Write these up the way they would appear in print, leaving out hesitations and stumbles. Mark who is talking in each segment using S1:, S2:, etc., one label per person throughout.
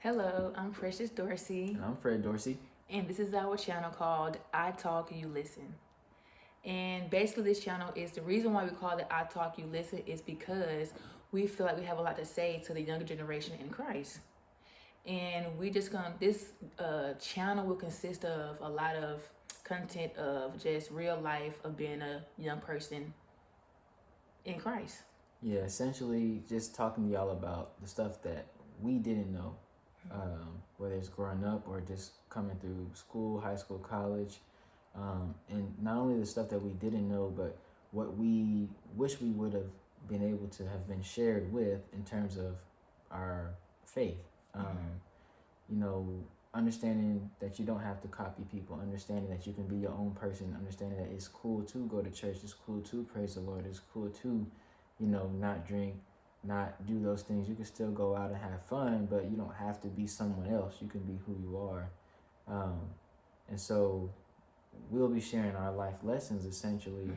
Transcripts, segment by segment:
S1: Hello, I'm Precious Dorsey,
S2: And I'm Fred Dorsey.
S1: and this is our channel called I Talk You Listen. And basically, this channel is the reason why we call it I Talk You Listen is because we feel like we have a lot to say to the younger generation in Christ. And this channel will consist of a lot of content of just real life of being a young person in Christ.
S2: Yeah, essentially just talking to y'all about the stuff that we didn't know, whether it's growing up or just coming through school, high school, college. And not only the stuff that we didn't know, but what we wish we would have been able to have been shared with in terms of our faith. You know, understanding that you don't have to copy people, understanding that you can be your own person, understanding that it's cool to go to church, it's cool to praise the Lord, it's cool to, not drink, not do those things. You can still go out and have fun, but you don't have to be someone else. You can be who you are. And so we'll be sharing our life lessons essentially,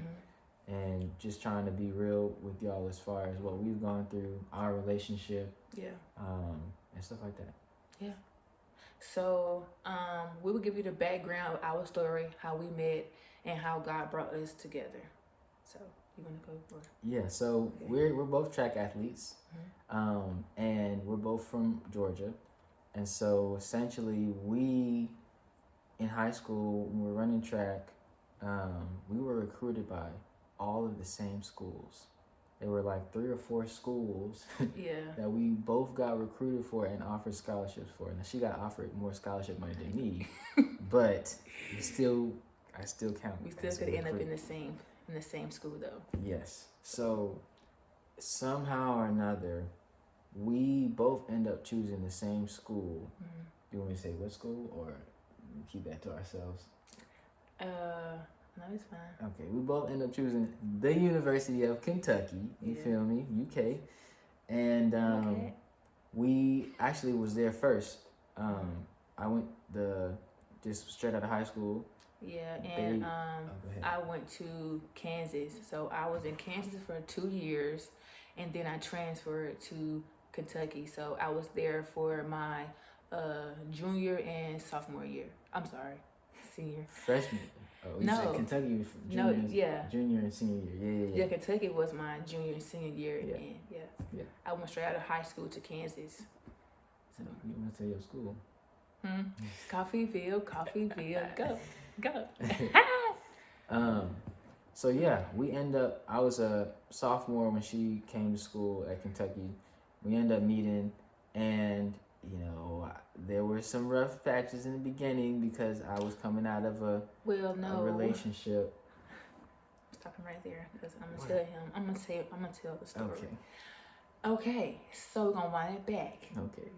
S2: and just trying to be real with y'all as far as what we've gone through, our relationship, and stuff like that.
S1: Yeah. So we will give you the background of our story, how we met, and how God brought us together. So you want to go for it?
S2: Yeah. So we're both track athletes, and we're both from Georgia, and so essentially we, in high school when we were running track, we were recruited by all of the same schools. There were like 3 or 4 schools that we both got recruited for and offered scholarships for. Now she got offered more scholarship money than me, but I still count.
S1: We still could end up in the same school though.
S2: Yes. So somehow or another, we both end up choosing the same school. Do you want me to say what school or keep that to ourselves?
S1: No, it's fine.
S2: Okay, we both end up choosing the University of Kentucky. You feel me? UK, and we actually was there first. I went just straight out of high school.
S1: Yeah, and I went to Kansas. So I was in Kansas for 2 years, and then I transferred to Kentucky. So I was there for my junior and sophomore year. I'm sorry, senior.
S2: Freshman. Oh, you said Kentucky junior and senior year.
S1: Yeah, Kentucky was my junior and senior year, and I went straight out of high school to Kansas.
S2: So you want to tell your school?
S1: Coffeeville, go.
S2: So yeah, I was a sophomore when she came to school at Kentucky. We ended up meeting, and there were some rough patches in the beginning because I was coming out of a relationship.
S1: I'm stopping right there because I'm gonna tell him. I'm gonna tell the story. Okay. So we're gonna wind it back.
S2: Okay.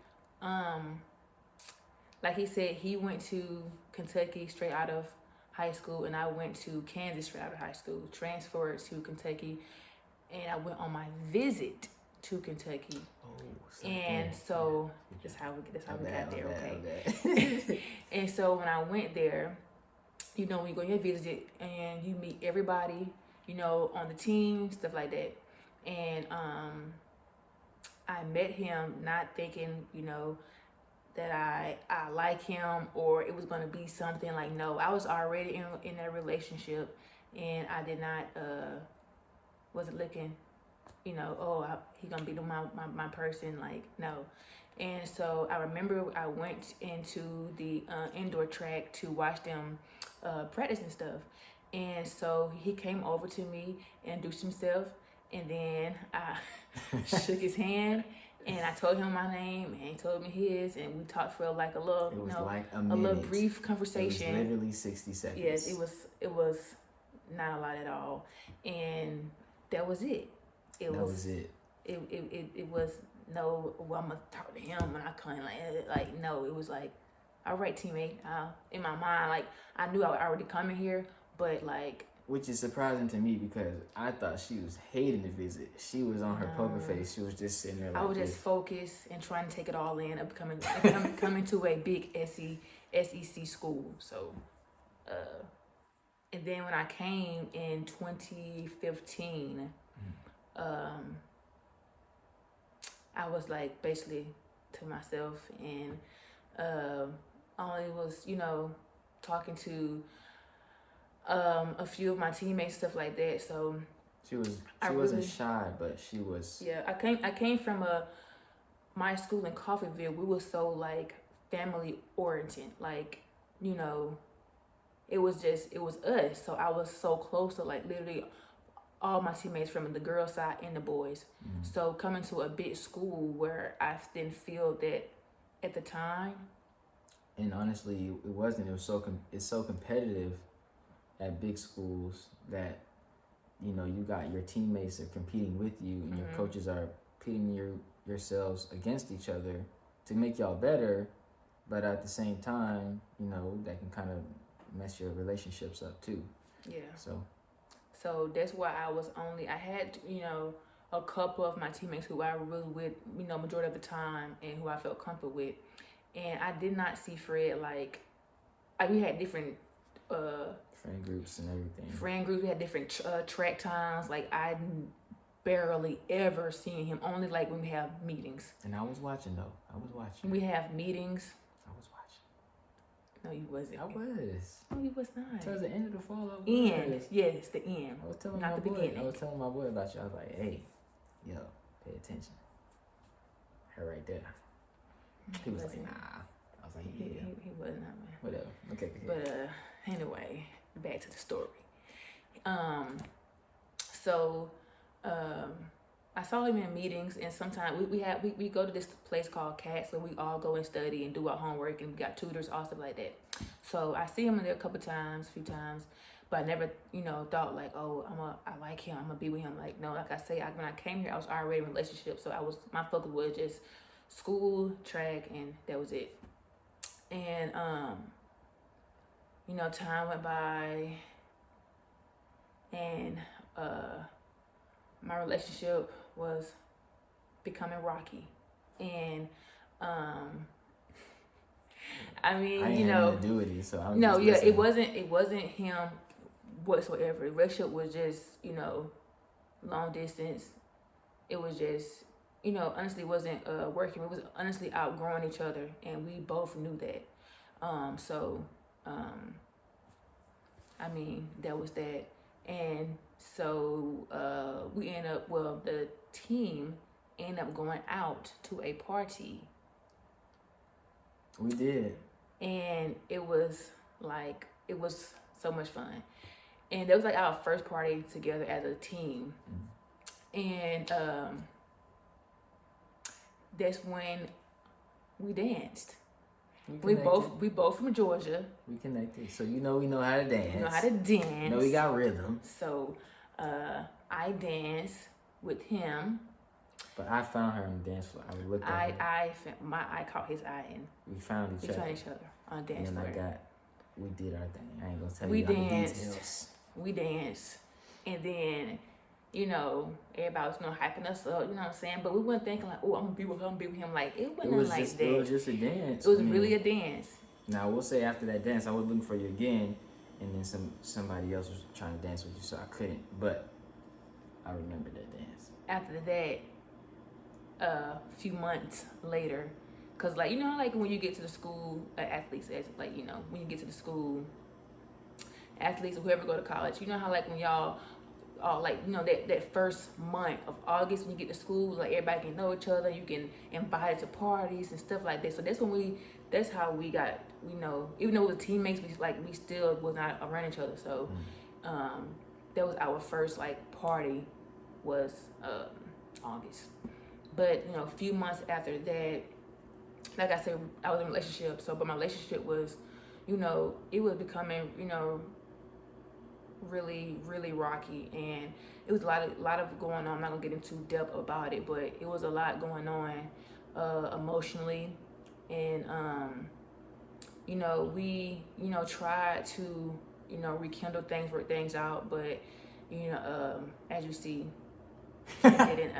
S1: Like he said, he went to Kentucky straight out of high school, and I went to Kansas straight out of high school. Transferred to Kentucky, and I went on my visit to Kentucky. And so that's how we got there, okay? And so when I went there, when you go on your visit and you meet everybody, on the team, stuff like that. And I met him not thinking, that I like him or it was gonna be something like, no, I was already in that relationship, and I did not wasn't looking, he gonna be my person, like, no. And so I remember I went into the indoor track to watch them practice and stuff. And so he came over to me and introduced himself, and then I shook his hand, and I told him my name, and he told me his, and we talked for like a little,
S2: a
S1: little brief conversation.
S2: It was literally 60 seconds.
S1: Yes, it was not a lot at all, and that was it. It was no, well, I'm gonna talk to him, and I couldn't like no. It was like, all right, teammate. In my mind, like I knew I was already coming here, but like.
S2: Which is surprising to me because I thought she was hating the visit. She was on her poker face. She was just sitting there like
S1: I was just focused and trying to take it all in of coming to a big SEC school. So, and then when I came in 2015, I was like basically to myself, and I only was, talking to a few of my teammates, stuff like that. So
S2: She wasn't shy, but she was.
S1: Yeah, I came from my school in Coffeeville. We were so like family oriented, like it was us. So I was so close to like literally all my teammates from the girls side and the boys. So coming to a big school where I didn't feel that at the time.
S2: And honestly, it wasn't. It was it's so competitive at big schools that you got your teammates are competing with you, and your coaches are pitting yourselves against each other to make y'all better. But at the same time, that can kind of mess your relationships up too.
S1: Yeah.
S2: So
S1: that's why I had, a couple of my teammates who I really with, majority of the time, and who I felt comfortable with. And I did not see Fred like we had different
S2: friend groups and everything.
S1: Friend groups, we had different track times. Like I barely ever seen him. Only like when we have meetings.
S2: And I was watching though.
S1: We have meetings.
S2: I was watching.
S1: No, you wasn't.
S2: I was.
S1: No, you was not.
S2: Towards the end of the fall, I was.
S1: End. Yes, the end.
S2: I was telling
S1: not
S2: my
S1: the
S2: boy.
S1: beginning.
S2: I was telling my boy about you. I was like, hey, yo, pay attention. Her right there. He was like, nah. I was like, yeah.
S1: He was not, man.
S2: Whatever. Okay.
S1: But anyway, back to the story. So I saw him in meetings, and sometimes we go to this place called CATS where we all go and study and do our homework, and we got tutors, all stuff like that. So I see him in there a few times, but I never, thought like, oh, I like him, I'm gonna be with him. Like, no, like I say, when I came here, I was already in a relationship, so my focus was just school, track, and that was it. And time went by, and my relationship was becoming rocky, and I mean,
S2: I ain't had nothing to do with it, so I'm
S1: no,
S2: just
S1: yeah,
S2: listening.
S1: it wasn't him whatsoever. The relationship was just long distance. It was just honestly wasn't working. It was honestly outgrowing each other, and we both knew that. I mean, that was that. And so the team ended up going out to a party.
S2: We did.
S1: And it was so much fun. And that was like our first party together as a team. And that's when we danced. We both from Georgia.
S2: We connected. So we know how to dance.
S1: We know how to dance.
S2: We got rhythm.
S1: So I danced with him.
S2: But I found her on the dance floor. I looked at her.
S1: My eye caught his eye, and
S2: we found each other
S1: on the dance floor.
S2: And we did our thing. I ain't gonna tell you all the details.
S1: We danced, and then everybody was hyping us up. You know what I'm saying? But we weren't thinking like, oh, I'm gonna be with him. Like it wasn't like that.
S2: It was just a dance.
S1: It was really a dance.
S2: Now we'll say after that dance, I was looking for you again, and then somebody else was trying to dance with you, so I couldn't. But I remember that dance.
S1: After that, a few months later, cause like like when you get to the school, athletes, as like when you get to the school, athletes or whoever go to college, how like when y'all all like that first month of August when you get to school, like everybody can know each other, you can invite to parties and stuff like that. So that's how we got even though we were teammates, we still was not around each other. So that was our first like party was August. But a few months after that, like I said, I was in a relationship. So, but my relationship was, it was becoming, really, really rocky, and it was a lot of going on. I'm not gonna get into depth about it, but it was a lot going on, emotionally, and we, tried to, rekindle things, work things out, but as you see, it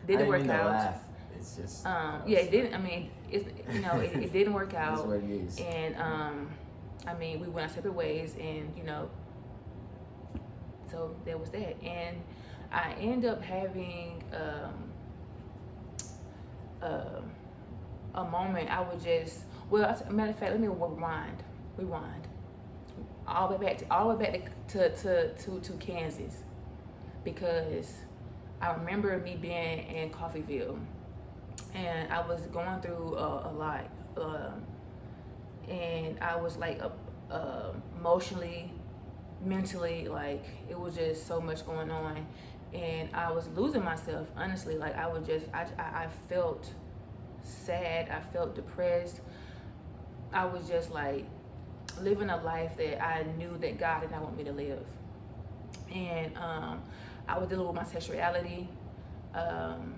S1: didn't work out.
S2: Laugh. It's just
S1: it didn't. I mean, it didn't work out.
S2: That's what it is.
S1: And I mean, we went our separate ways, and so there was that. And I ended up having a moment I would just, well, as a matter of fact, let me rewind, all the way back to Kansas, because I remember me being in Coffeeville, and I was going through a lot, and I was like emotionally, mentally, like it was just so much going on, and I was losing myself. Honestly, like I would just, I felt sad, I felt depressed. I was just like living a life that I knew that God did not want me to live. And I was dealing with my sexuality. Um,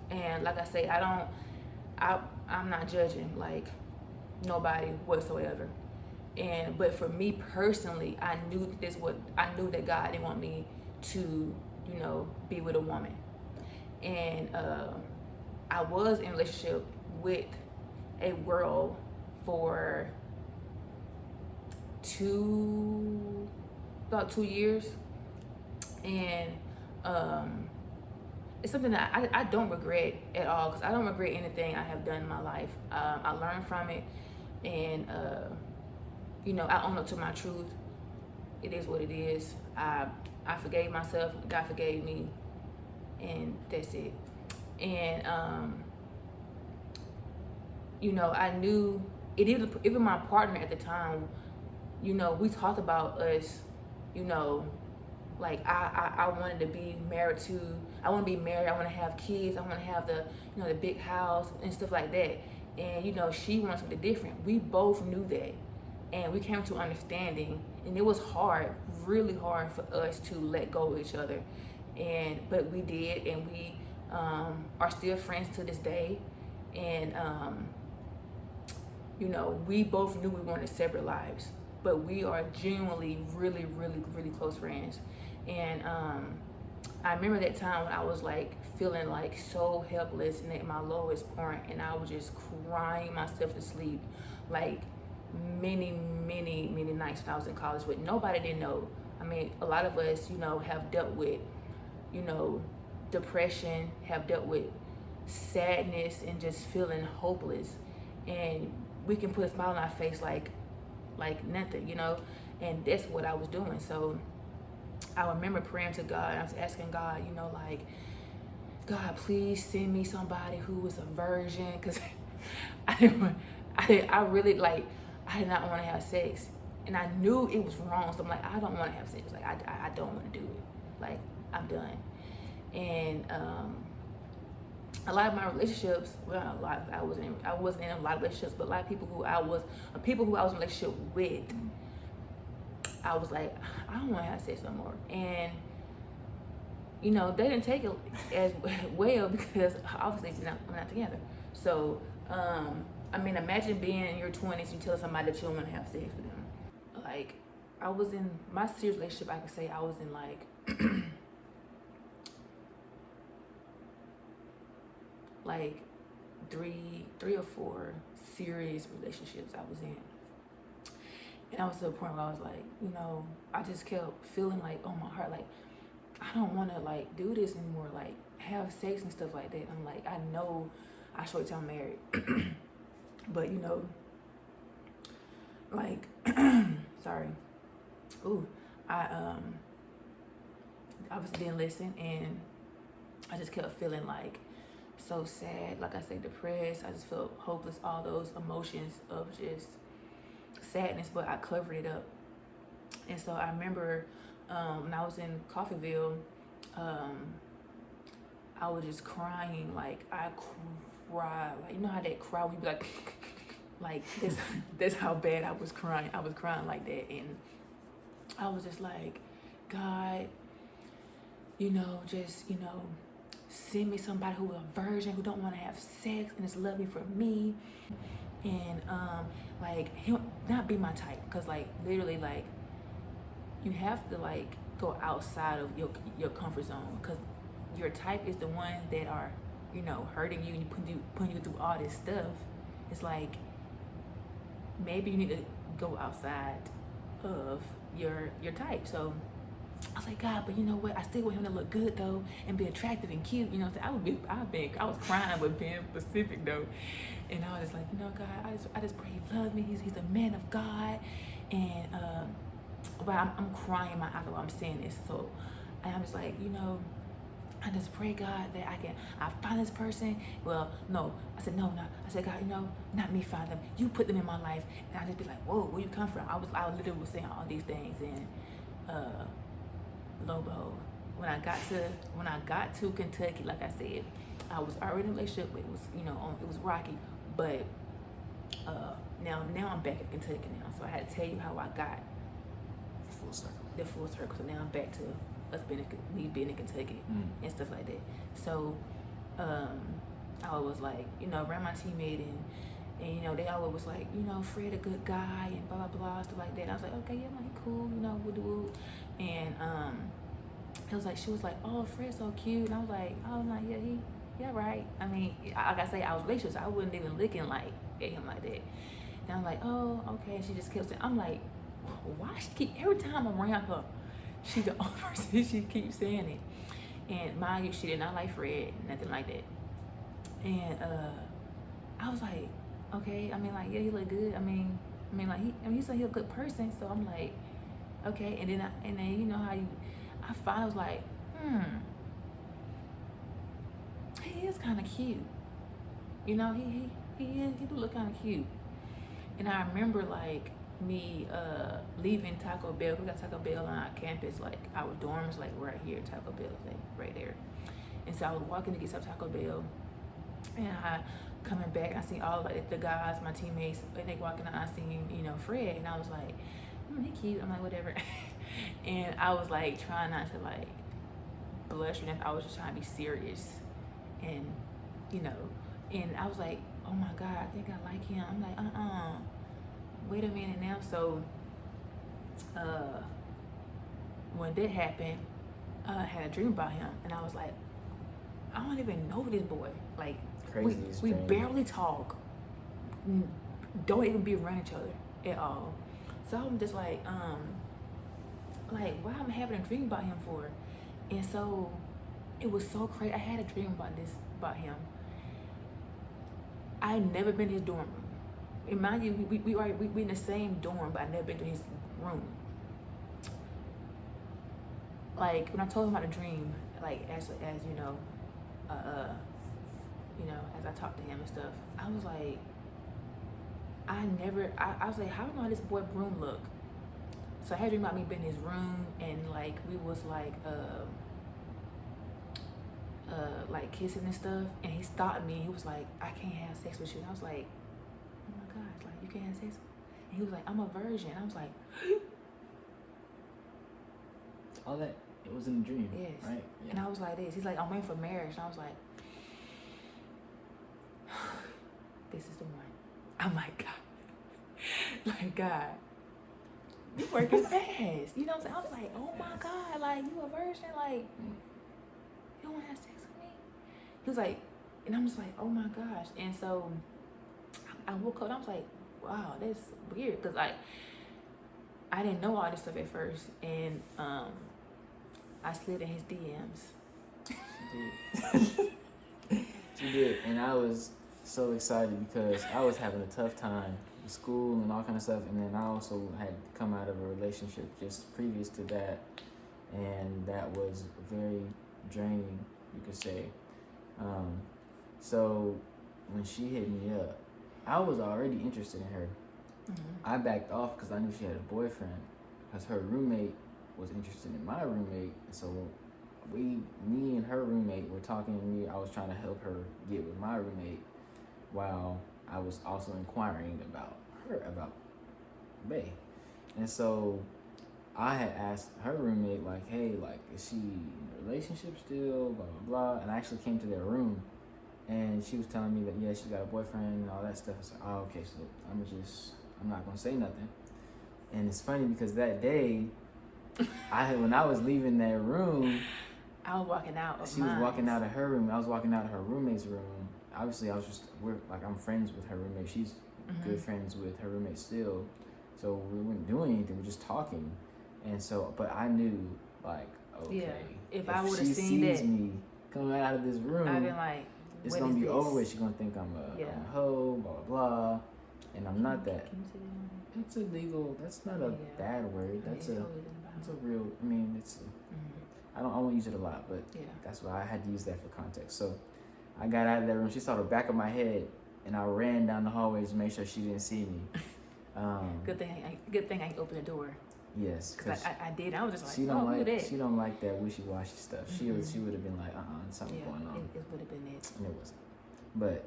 S1: and like I say, I'm not judging like nobody whatsoever. And but for me personally, I knew that God didn't want me to, be with a woman. And I was in a relationship with a girl for about 2 years, and it's something that I don't regret at all, because I don't regret anything I have done in my life. I learned from it, and I own up to my truth. It is what it is. I forgave myself. God forgave me, and that's it. And I knew it. Even my partner at the time, we talked about us, like I wanted to be married to. I want to be married. I want to have kids. I want to have the big house and stuff like that. And she wanted something different. We both knew that, and we came to understanding. And it was hard, really hard for us to let go of each other. But we did, and we are still friends to this day. And we both knew we wanted separate lives, but we are genuinely really, really, really close friends. And I remember that time when I was like feeling like so helpless and at my lowest point, and I was just crying myself to sleep, like many, many, many nights when I was in college. But nobody didn't know. I mean, a lot of us, have dealt with, depression, have dealt with sadness, and just feeling hopeless. And we can put a smile on our face like nothing, and that's what I was doing. So I remember praying to God. I was asking God, like, God, please send me somebody who was a virgin, because I did not want to have sex, and I knew it was wrong. So I'm like, I don't want to have sex. Like I don't want to do it. Like I'm done. And a lot of my relationships, well, a lot, I wasn't in a lot of relationships, but a lot of people who I was in a relationship with, I was like, I don't want to have sex no more. And they didn't take it as well, because obviously we're not together. So imagine being in your 20s, you tell somebody that you don't want to have sex with them. Like, I was in my serious relationship, I could say I was in like like three or four serious relationships I was in. And I was to the point where I was like, I just kept feeling like on my heart, like, I don't want to like do this anymore, like have sex and stuff like that. I'm like, I know I should wait till I'm married. But like, sorry. Ooh, I obviously didn't listen, and I just kept feeling like so sad, like I said, depressed. I just felt hopeless, all those emotions of just sadness, but I covered it up. And so I remember when I was in Coffeeville, I was just crying. Like I cried, like how that cry would be like this. That's how bad I was crying. I was crying like that, and I was just like, God, just send me somebody who is a virgin, who don't want to have sex and is loving for me, and like he'll not be my type, because like literally like you have to like go outside of your comfort zone, because your type is the ones that are hurting you and putting you through all this stuff. It's like maybe you need to go outside of your type. So I was like, God, but you know what? I still want him to look good though and be attractive and cute. You know, I was crying with being specific though, and I was just like, you know, God, I just pray He loves me. He's a man of God, and but I'm crying my eyes while I'm saying this. So, and I'm just like, you know, I just pray God that I find this person. Well, no, I said no. I said, God, you know, not me find them. You put them in my life, and I just be like, whoa, where you come from? I literally was saying all these things, and lo and behold, when I got to Kentucky, like I said, I was already in a relationship. It was, you know, it was rocky, but now I'm back in Kentucky now. So I had to tell you how I got
S2: Full circle.
S1: the full circle. So now I'm back to me being in Kentucky and stuff like that. So I was like, you know, around my teammate and you know, they always was like, you know, Fred a good guy and blah blah blah stuff like that. And I was like, okay, yeah, man, he cool, you know, woo. And she was like, oh, Fred's so cute. And I was like, yeah, right. I mean, like I say, I was relationship, so I wasn't even looking like at him like that. And I'm like, oh, okay. And she just kept saying, I'm like, why every time I'm around her, she's the only person she keeps saying it. And mind you, she did not like Fred, nothing like that. And I was like, okay. I mean, like, yeah, he look good. I mean, he said he a good person. So I'm like, okay. And then you know how I finally was like, he is kind of cute. You know, he do look kind of cute. And I remember like me leaving Taco Bell. We got Taco Bell on our campus, like our dorms, like right here. Taco Bell, like right there. And so I was walking to get some Taco Bell, and I coming back, I seen all like the guys, my teammates, and they walking out. I seen, you know, Fred, and I was like, he cute. I'm like, whatever. And I was like trying not to like blush or nothing. I was just trying to be serious, and you know, and I was like, oh my God, I think I like him. I'm like, wait a minute now. So when that happened, I had a dream about him, and I was like, I don't even know this boy. Like, we barely talk, don't even be around each other at all. So I'm just like why am I having a dream about him for? And so it was so crazy. I had a dream about him. I had never been to his dorm room. And mind you, we in the same dorm, but I never been to his room. Like when I told him about the dream, like as you know, as I talked to him and stuff, I was like, I was like, how do I know how this boy room look? So I had a dream about me being in his room, and like we was like kissing and stuff, and he stopped me. He was like, I can't have sex with you. And I was like, oh my gosh, like you can't have sex? And he was like, I'm a virgin. I was like,
S2: all that, it was in a dream.
S1: yes.
S2: Right? Yeah.
S1: And I was like this. He's like, I'm waiting for marriage. And I was like, this is the one. I'm like, God. Like, God, you working fast. You know what I'm saying? I was like, oh my God, like you a virgin? Like, you don't want to have sex with me? He was like, and I'm just like, oh my gosh. And so I woke up and I was like, wow, that's weird. Cause like, I didn't know all this stuff at first. And I slid in his DMs.
S2: She did. And I was so excited because I was having a tough time with school and all kind of stuff. And then I also had come out of a relationship just previous to that. And that was very draining, you could say. So when she hit me up, I was already interested in her. I backed off because I knew she had a boyfriend, because her roommate was interested in my roommate. So me and her roommate were talking to me. I was trying to help her get with my roommate while I was also inquiring about Bae. And so I had asked her roommate, like, hey, like, is she in a relationship still, blah, blah, blah. And I actually came to their room, and she was telling me that, yeah, she got a boyfriend and all that stuff. I was like, oh, okay, so I'm not going to say nothing. And it's funny because that day, when I was leaving that room,
S1: I was walking out of
S2: she was walking out of her room. I was walking out of her roommate's room. Obviously, I'm friends with her roommate. She's good friends with her roommate still. So we weren't doing anything. We were just talking. And so, but I knew Like, okay,
S1: Yeah. If I would've
S2: she
S1: seen
S2: sees
S1: that,
S2: me coming out of this room,
S1: I've been like,
S2: it's
S1: what
S2: gonna
S1: is
S2: be
S1: this?
S2: over with. She's gonna think I'm a hoe, blah blah blah, and I'm not that.
S1: Can you say that?
S2: It's illegal. That's not a
S1: Yeah.
S2: bad word.
S1: I mean,
S2: That's
S1: it
S2: a
S1: totally doesn't
S2: it's
S1: bother
S2: a real. I mean, it's.
S1: me.
S2: I won't use it a lot, but
S1: Yeah.
S2: that's why I had to use that for context. So I got out of that room. She saw the back of my head, and I ran down the hallways to make sure she didn't see me.
S1: Good thing I opened the door.
S2: Yes,
S1: Cause I did. I was just like,
S2: she don't
S1: look at that.
S2: she don't like that wishy-washy stuff. She would have been like, something
S1: Yeah,
S2: going on,
S1: it would have been it.
S2: and it wasn't. But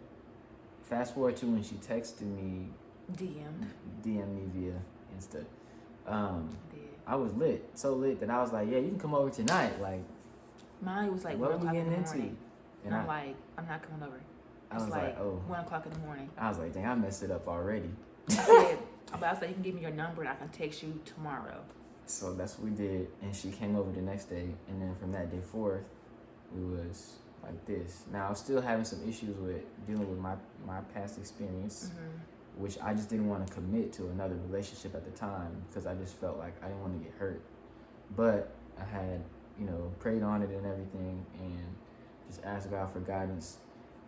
S2: fast forward to when she texted me, DM me via Insta.
S1: I did.
S2: I was lit, so lit that I was like, yeah, you can come over tonight. Like,
S1: Mine was like
S2: what
S1: 1
S2: are we
S1: o'clock in
S2: getting
S1: the
S2: into?
S1: morning.
S2: And
S1: I'm like, I'm not coming over.
S2: I
S1: It's
S2: was
S1: like,
S2: oh.
S1: 1 o'clock in the morning.
S2: I was like, dang, I messed it up already.
S1: I said, you can give me your number and I can text you tomorrow.
S2: So that's what we did, and she came over the next day, and then from that day forth, we was like this. Now I was still having some issues with dealing with my past experience, which I just didn't want to commit to another relationship at the time because I just felt like I didn't want to get hurt. But I had, prayed on it and everything, and just asked God for guidance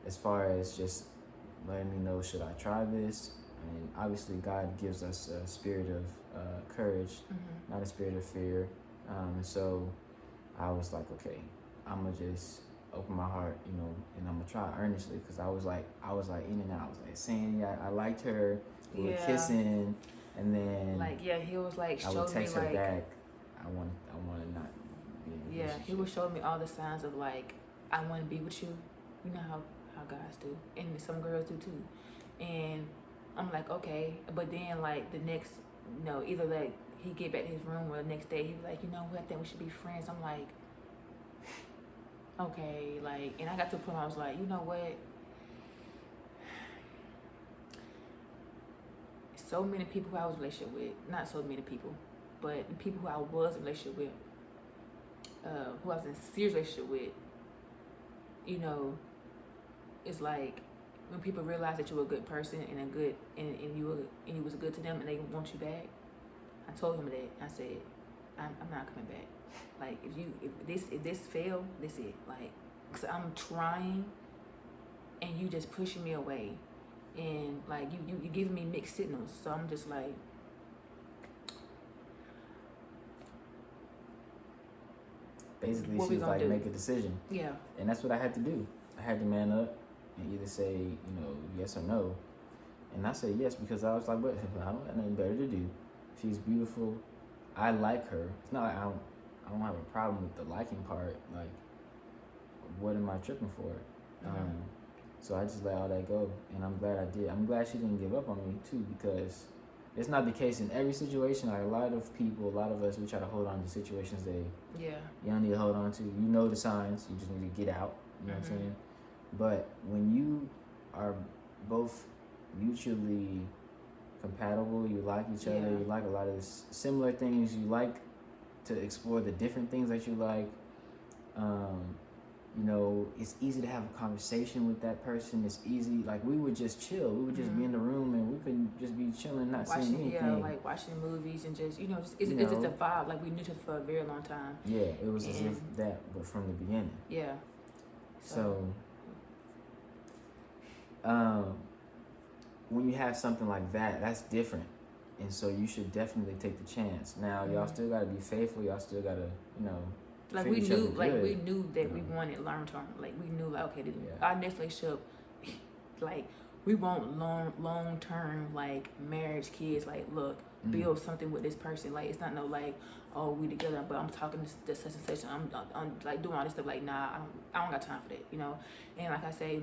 S2: as far as just letting me know, should I try this? And obviously God gives us a spirit of courage, not a spirit of fear. And so I was like, okay, I'm gonna just open my heart, and I'm gonna try earnestly, because I was like in and out. I was like saying, yeah, I liked her. We were kissing, and then
S1: he was like
S2: I
S1: showing
S2: would text
S1: me
S2: her
S1: like,
S2: back. I want to not be in a relationship.
S1: he was showing me all the signs of like, I want to be with you. You know how guys do, and some girls do too. And I'm like, okay, but then like the next, either like he get back to his room or the next day he was like, what, I think we should be friends. I'm like, okay, like, and I got to the point where I was like, you know what? So many people who I was in a relationship with, not so many people, but the people who I was in a relationship with, who I was in a serious relationship with, it's like when people realize that you're a good person and you was good to them and they want you back. I told him that. I said, I'm not coming back. Like if this fail, this it. Like, 'cause I'm trying, and you just pushing me away, and like you giving me mixed signals. So I'm just like,
S2: basically
S1: what
S2: she
S1: we
S2: was
S1: gonna
S2: like,
S1: do?
S2: make a decision.
S1: Yeah.
S2: And that's what I had to do. I had to man up and either say, yes or no. And I said yes because I was like, but I don't have nothing better to do. She's beautiful. I like her. It's not like I don't have a problem with the liking part. Like, what am I tripping for? So I just let all that go, and I'm glad I did. I'm glad she didn't give up on me too, because it's not the case in every situation. Like, a lot of us, we try to hold on to situations you don't need to hold on to. You know the signs. You just need to get out. You know what I'm saying? But when you are both mutually compatible, you like each other, you like a lot of similar things, you like to explore the different things that you like, it's easy to have a conversation with that person. It's easy, like, we would just chill, we would just be in the room and we could just be chilling, not saying anything.
S1: Like watching movies and just it's just a vibe. Like, we knew each other for a very long time.
S2: Yeah, it was as if that, but from the beginning.
S1: Yeah.
S2: So when you have something like that, that's different, and so you should definitely take the chance. Now y'all still gotta be faithful. Y'all still gotta
S1: like we knew that we wanted long term. Like, we knew, like, okay, our next relationship, like, we want long term, like, marriage, kids. Like, look, build something with this person. Like, it's not no like, oh, we together, but I'm talking this such and such. I'm like doing all this stuff. Like, nah, I don't got time for that. And like I say,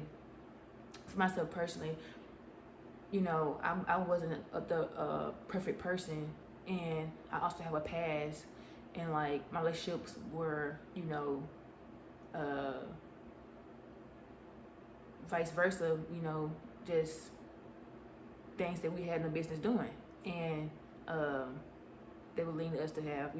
S1: for myself personally, I wasn't the perfect person, and I also have a past. And like, my relationships were, vice versa, just things that we had no business doing. And they would lead us to have,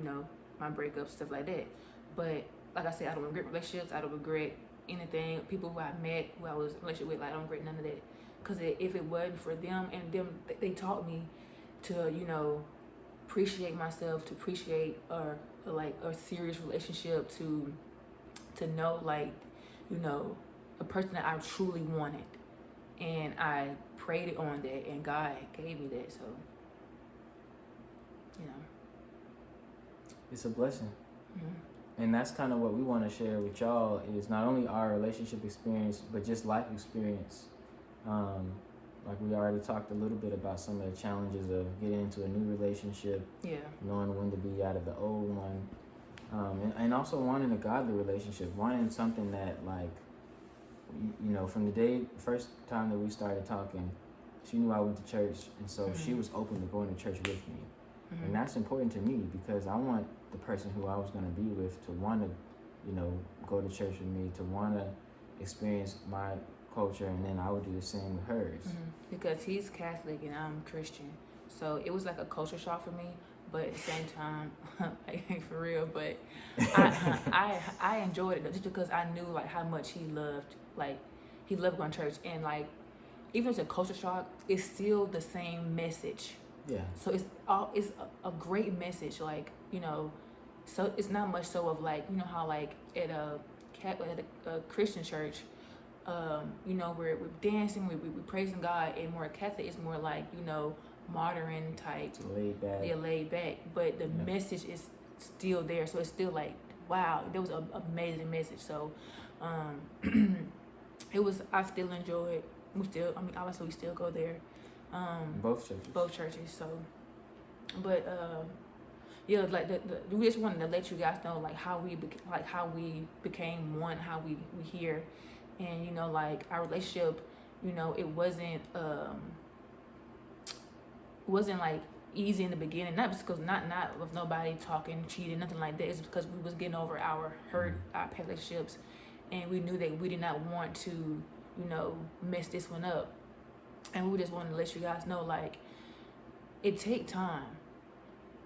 S1: my breakups, stuff like that. But like I said, I don't regret relationships. I don't regret anything. People who I met, who I was in a relationship with, I don't regret none of that. Because if it wasn't for them, and they taught me to, appreciate myself, to appreciate or a serious relationship to know, like, you know, a person that I truly wanted. And I prayed on that, and God gave me that. So, you know,
S2: It's a blessing.
S1: mm-hmm.
S2: And that's kind of what we want to share with y'all, is not only our relationship experience, but just life experience. Like we already talked a little bit about some of the challenges of getting into a new relationship,
S1: Yeah.
S2: knowing when to be out of the old one, and also wanting a godly relationship, wanting something that, like, you know, from the first time that we started talking, she knew I went to church, and so
S1: mm-hmm.
S2: she was open to going to church with me.
S1: Mm-hmm.
S2: And that's important to me because I want the person who I was going to be with to want to, you know, go to church with me, to want to experience my culture, and then I would do the same with hers.
S1: Mm-hmm. Because he's Catholic and I'm Christian, so it was like a culture shock for me. But at the same time, like, for real. But I enjoyed it though, just because I knew like how much he loved going to church, and like even if it's a culture shock, it's still the same message.
S2: Yeah.
S1: So it's a great message, like, you know. So it's not much so of like, you know how like at a Christian church, you know, we're dancing, we're praising God, and more Catholic is more like, you know, modern type,
S2: laid back.
S1: Yeah, laid back. But the message is still there, so it's still like, wow, there was an amazing message. So, it was. I still enjoy it. Obviously we still go there.
S2: Both churches.
S1: So, but yeah, like we just wanted to let you guys know like how we became one, how we here, and you know, like our relationship, you know, it wasn't like easy in the beginning, not just because not with nobody talking, cheating, nothing like that. It's because we was getting over our hurt, our past relationships, and we knew that we did not want to, you know, mess this one up. And we just wanted to let you guys know, like, it take time,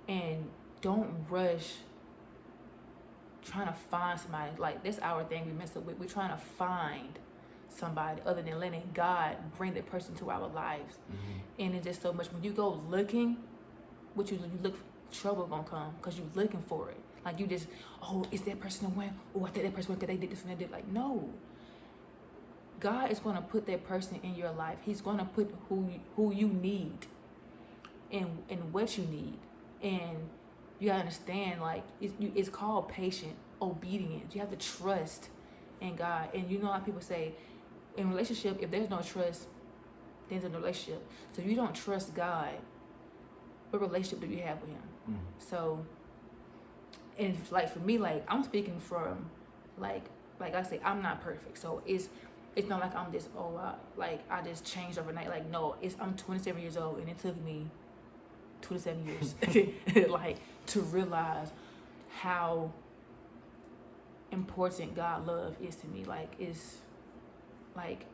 S1: and don't rush trying to find somebody. Like, that's our thing we mess up with. We're trying to find somebody other than letting God bring that person to our lives.
S2: Mm-hmm.
S1: And it's just so much. When you go looking, you look, trouble gonna come because you're looking for it. Like, you just, oh, is that person the one? Oh, I think that person went because they did this and they did. Like, no. God is going to put that person in your life. He's going to put who you need and what you need. And you got to understand, like, it's called patient obedience. You have to trust in God. And you know how people say, in relationship, if there's no trust, there's no relationship. So if you don't trust God, what relationship do you have with him?
S2: Mm.
S1: So, and like for me, like I'm speaking from, like I say, I'm not perfect. So it's not like I'm just, I just changed overnight. Like, no, I'm 27 years old, and it took me 27 years, like, to realize how important God love is to me. Like, it's, like,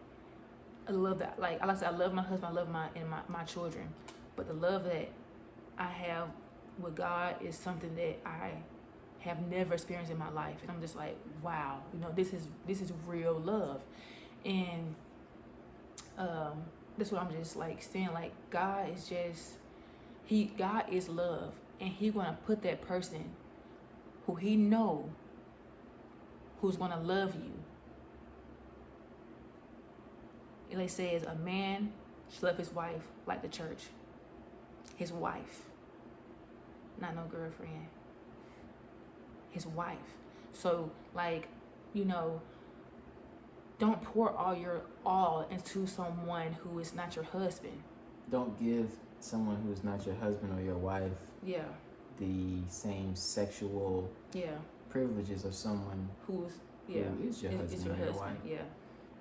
S1: I love that. Like I said, I love my husband, I love my children, but the love that I have with God is something that I have never experienced in my life, and I'm just like, wow, you know, this is real love. And that's what I'm just like saying. Like, God is just, God is love, and He gonna put that person who He know who's gonna love you. And it says a man should love his wife like the church. His wife, not no girlfriend. His wife. So, like, you know, don't pour all your all into someone who is not your husband.
S2: Don't give someone who is not your husband or your wife the same sexual privileges of someone who is your husband or your wife.
S1: Yeah.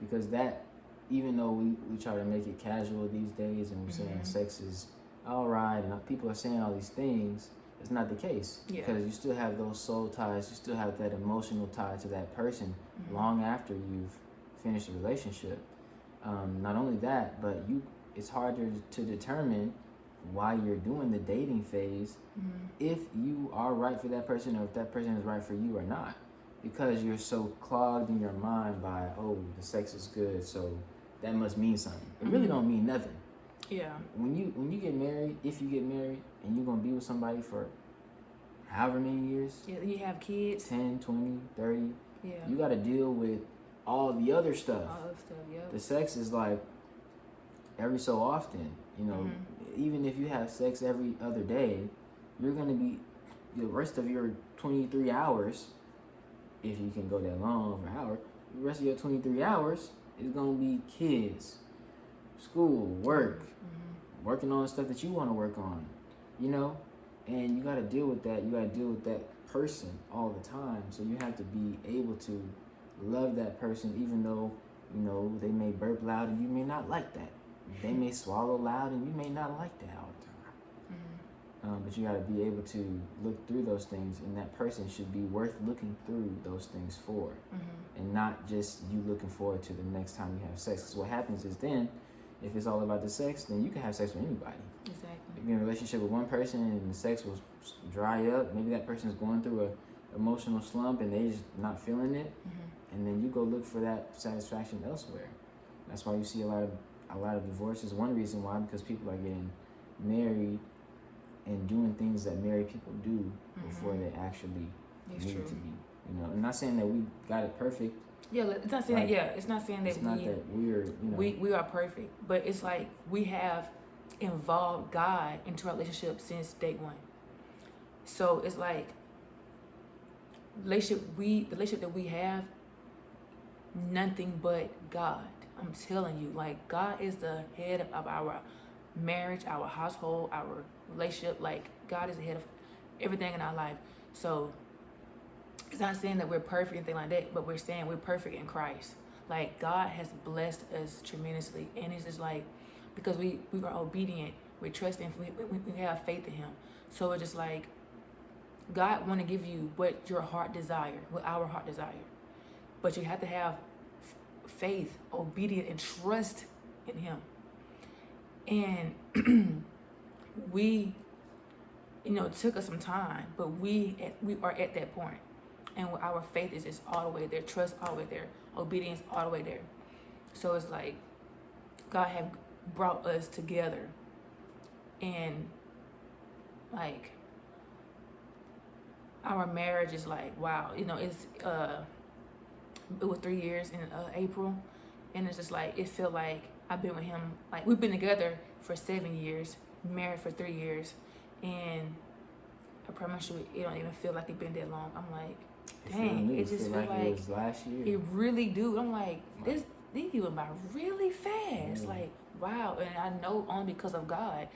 S2: Because that, even though we try to make it casual these days and we're saying sex is all right and people are saying all these things, it's not the case.
S1: Yeah.
S2: Because you still have those soul ties, you still have that emotional tie to that person long after you've finished the relationship. Not only that, but it's harder to determine while you're doing the dating phase if you are right for that person or if that person is right for you or not, because you're so clogged in your mind by, oh, the sex is good, so that must mean something. It really don't mean nothing.
S1: Yeah.
S2: When you get married, if you get married and you're gonna be with somebody for however many years,
S1: Yeah, you have kids.
S2: 10, 20, 30,
S1: Yeah.
S2: you got to deal with all the other stuff.
S1: All of stuff, yep.
S2: The sex is like every so often, you know, even if you have sex every other day, you're going to be, the rest of your 23 hours, if you can go that long over an hour, the rest of your 23 hours is going to be kids, school, work, working on stuff that you want to work on, you know, and you got to deal with that. You got to deal with that person all the time. So you have to be able to love that person, even though, you know, they may burp loud and you may not like that. They may swallow loud and you may not like that all the time. But you got to be able to look through those things, and that person should be worth looking through those things for, and not just you looking forward to the next time you have sex. Because what happens is then, if it's all about the sex, then you can have sex with anybody.
S1: Exactly.
S2: If you're in a relationship with one person and the sex will dry up, maybe that person is going through a emotional slump and they just not feeling it, and then you go look for that satisfaction elsewhere. That's why you see a lot of divorces. One reason why, because people are getting married and doing things that married people do before they actually need to be. You know, I'm not saying that we got it perfect.
S1: Yeah, it's not saying that. Yeah, it's not saying that
S2: it's not that we're, you know,
S1: we are perfect, but it's like we have involved God into our relationship since day one. So it's like the relationship that we have, nothing but God. I'm telling you, like, God is the head of our marriage, our household, our relationship. Like, God is the head of everything in our life. So it's not saying that we're perfect or anything like that, but we're saying we're perfect in Christ. Like, God has blessed us tremendously, and it's just like, because we are obedient, we trust Him, we have faith in Him. So it's just like, God want to give you what your heart desire, what our heart desire, but you have to have faith, obedience, and trust in Him. And we, you know, it took us some time, but we are at that point, and our faith is just all the way there, trust all the way there, obedience all the way there. So it's like God have brought us together, and like our marriage is like, wow, you know, it was 3 years in April, and it's just like, it feel like I've been with him, like, we've been together for 7 years, married for 3 years, and I promise you, it don't even feel like it's been that long. I'm like, dang, it just feel like
S2: it was last year.
S1: It really do. I'm like, these went by really fast. Like, wow. And I know only because of God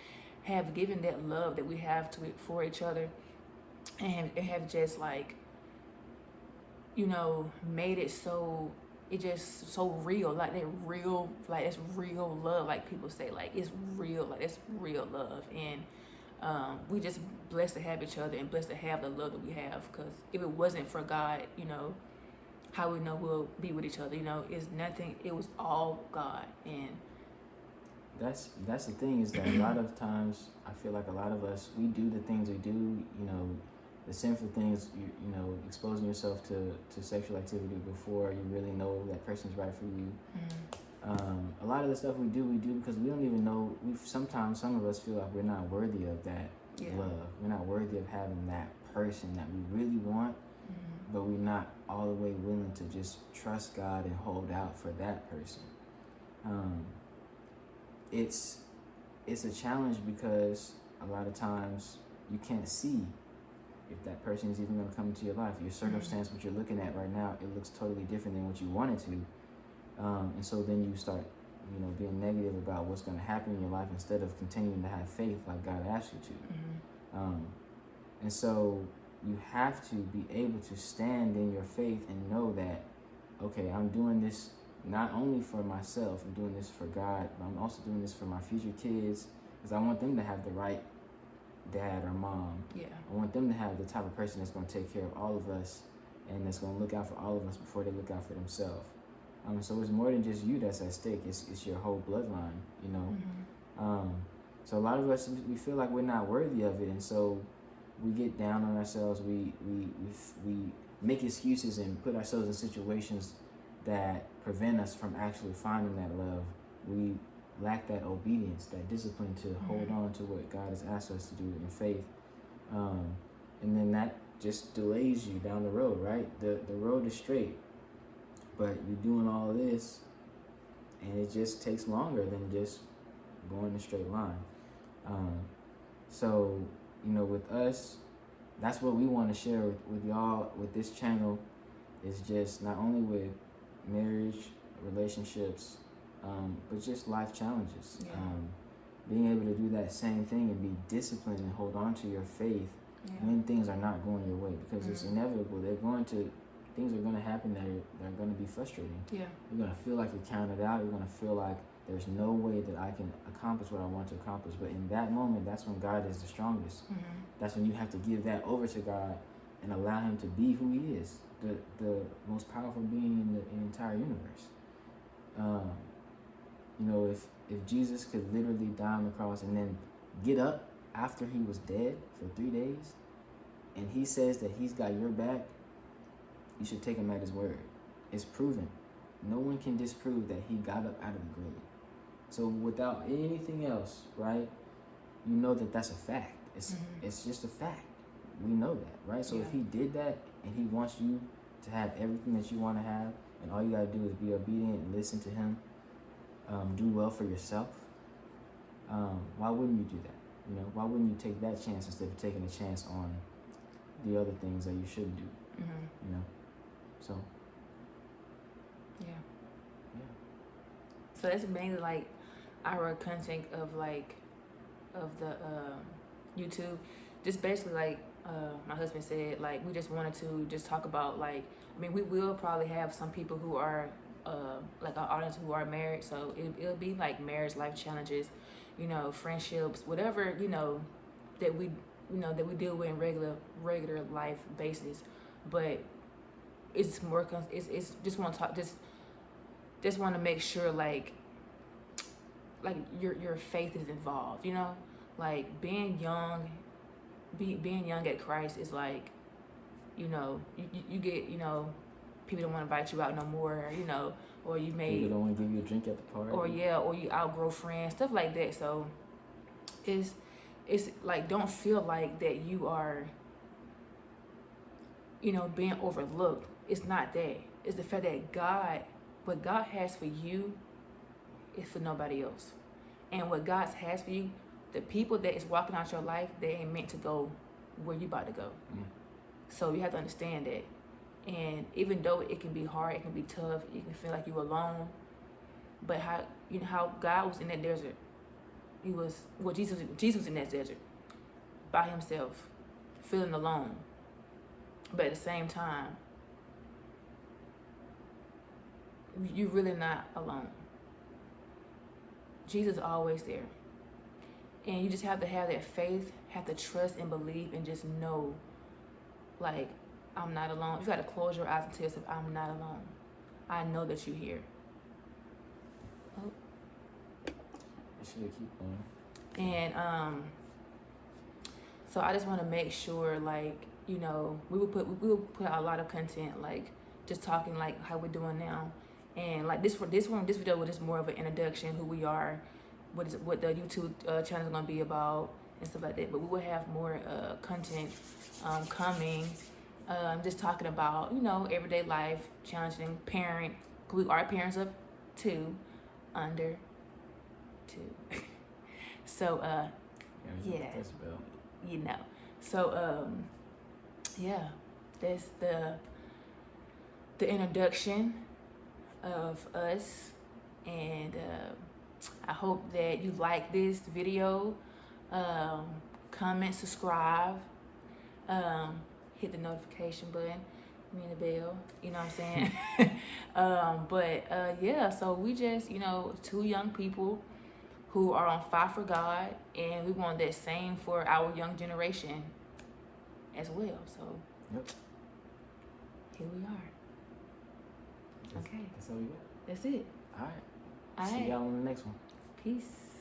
S1: have given that love that we have for each other, and have just, like, you know, made it so, it just so real, like that real, like it's real love, like people say, like it's real, like it's real love. And we just blessed to have each other and blessed to have the love that we have, because if it wasn't for God, you know, how we know we'll be with each other, you know, it's nothing, it was all God. And
S2: that's the thing, is that a lot of times I feel like a lot of us, we do the things we do, you know, the sinful things, you know, exposing yourself to sexual activity before you really know that person's right for you. A lot of the stuff we do because we don't even know. Sometimes some of us feel like we're not worthy of that love. We're not worthy of having that person that we really want, but we're not all the way willing to just trust God and hold out for that person. It's a challenge, because a lot of times you can't see if that person is even going to come into your life. Your circumstance, what you're looking at right now, it looks totally different than what you wanted to. And so then you start, you know, being negative about what's going to happen in your life, instead of continuing to have faith like God asked you to. And so you have to be able to stand in your faith and know that, okay, I'm doing this not only for myself, I'm doing this for God, but I'm also doing this for my future kids, because I want them to have the right dad or mom. I want them to have the type of person that's going to take care of all of us, and that's going to look out for all of us before they look out for themselves. So it's more than just you that's at stake. It's your whole bloodline, you know. So a lot of us, we feel like we're not worthy of it, and so we get down on ourselves. We make excuses and put ourselves in situations that prevent us from actually finding that love. We lack that obedience, that discipline to hold on to what God has asked us to do in faith. and then that just delays you down the road, right? The road is straight, but you're doing all this, and it just takes longer than just going a straight line. So, with us, that's what we want to share with y'all with this channel, is just not only with marriage, relationships, but just life challenges.
S1: Yeah.
S2: Being able to do that same thing and be disciplined and hold on to your faith when things are not going your way, because it's inevitable. Things are going to happen that are going to be frustrating.
S1: Yeah.
S2: You're going to feel like you're counted out. You're going to feel like there's no way that I can accomplish what I want to accomplish. But in that moment, that's when God is the strongest. That's when you have to give that over to God and allow him to be who he is, the most powerful being in the entire universe. If Jesus could literally die on the cross and then get up after he was dead for 3 days, and he says that he's got your back, you should take him at his word. It's proven. No one can disprove that he got up out of the grave. So without anything else, right, you know that that's a fact. It's just a fact. We know that, right? So if he did that and he wants you to have everything that you want to have, and all you got to do is be obedient and listen to him, do well for yourself, why wouldn't you do that? Why wouldn't you take that chance instead of taking a chance on the other things that you should do? So
S1: yeah. So that's mainly like our content of the YouTube. Just basically like my husband said, like we just wanted to just talk about we will probably have some people who are like our audience who are married, so it'll be like marriage life challenges, friendships, whatever that we deal with in regular life basis. But it's more it's just want to talk, just want to make sure like your faith is involved, like being young at Christ is like, you get, people don't want to invite you out no more, or you may
S2: people don't want to give you a drink at the party,
S1: or you outgrow friends, stuff like that. So it's like, don't feel like that you are, being overlooked. It's not that. It's the fact that what God has for you is for nobody else. And what God has for you, the people that is walking out your life, they ain't meant to go where you about to go. So you have to understand that. And even though it can be hard, it can be tough, you can feel like you're alone, but how God was in that desert. Jesus was in that desert by himself, feeling alone. But at the same time, you're really not alone. Jesus is always there. And you just have to have that faith, have to trust and believe, and just know, like, I'm not alone. You got to close your eyes and tell yourself, I'm not alone. I know that you're here. Oh.
S2: I should keep going.
S1: And so I just want to make sure, like, we will put out a lot of content, like just talking like how we're doing now, and like this video was just more of an introduction, who we are, what the YouTube channel is gonna be about and stuff like that. But we will have more content coming, just talking about everyday life, challenging parent. We are parents of 2, under 2. So yeah, so yeah, that's the introduction of us, and I hope that you like this video. Comment, subscribe, hit the notification button, ring the bell, you know what I'm saying? Yeah, so we just 2 young people who are on fire for God, and we want that same for our young generation as well. So here we are. Okay.
S2: That's all we got.
S1: That's it.
S2: All right. See y'all on the next one.
S1: Peace.